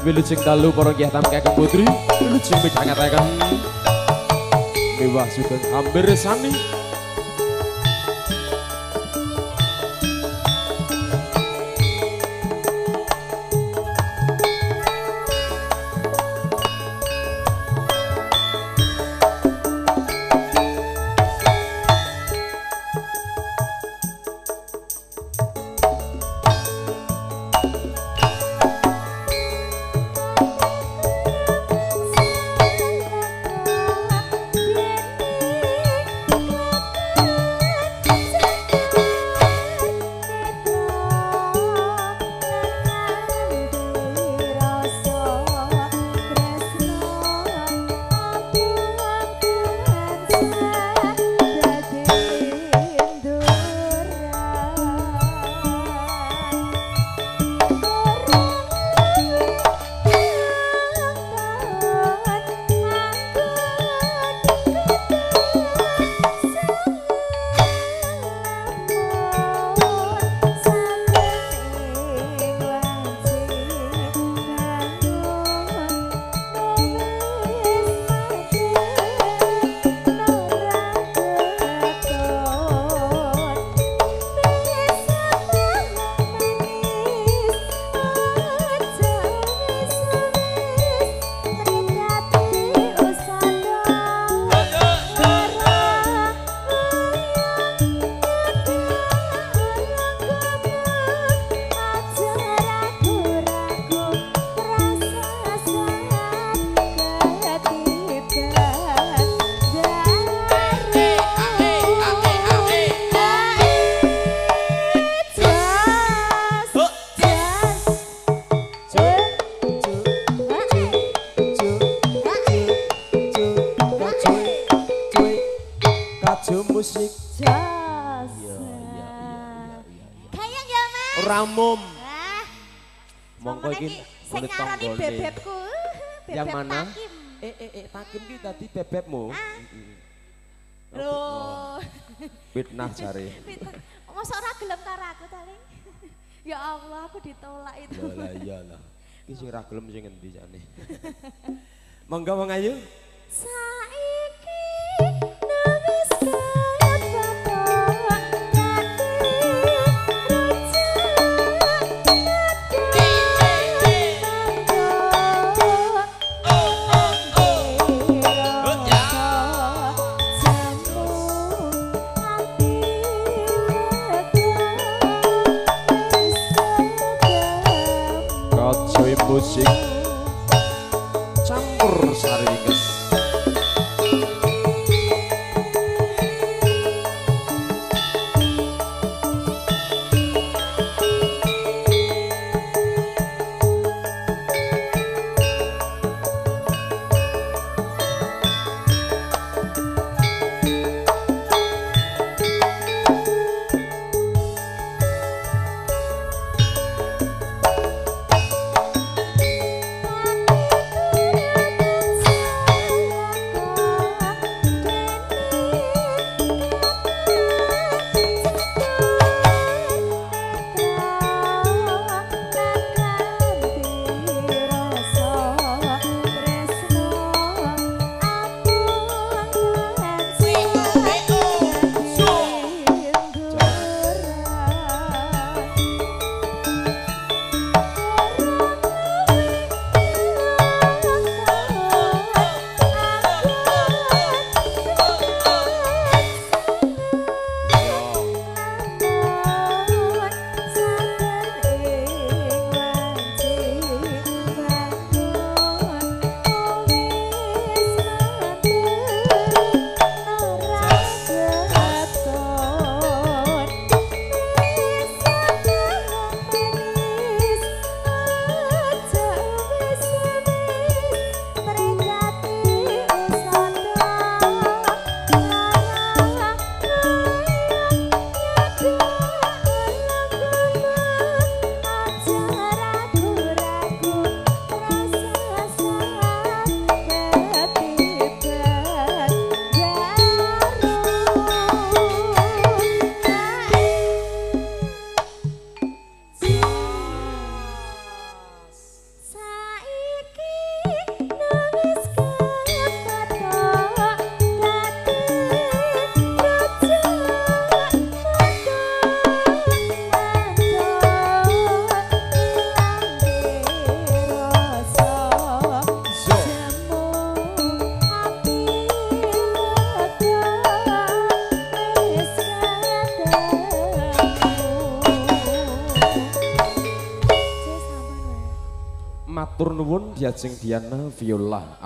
Wilujeng dalu para nggih tamu kakek putri, wilujeng midhangetaken mewah sugeng hampir sami. Musik jas. Kayang ya, Mas. Ramum. Monggo iki sing ngarani bebebku. Yang mana? Takim. Takim ki tadi bebebmu. Loh. Fitnah jare. Mosok ora gelem karo aku ta, Ling? Ya Allah, aku ditolak itu. Lah iyalah. Ki sing ora gelem sing endi jane. Monggo wong ayu. Saiki nulis kaya bapak musik campur sari ringkes. Matur nuwun Diajeng Diana Viola.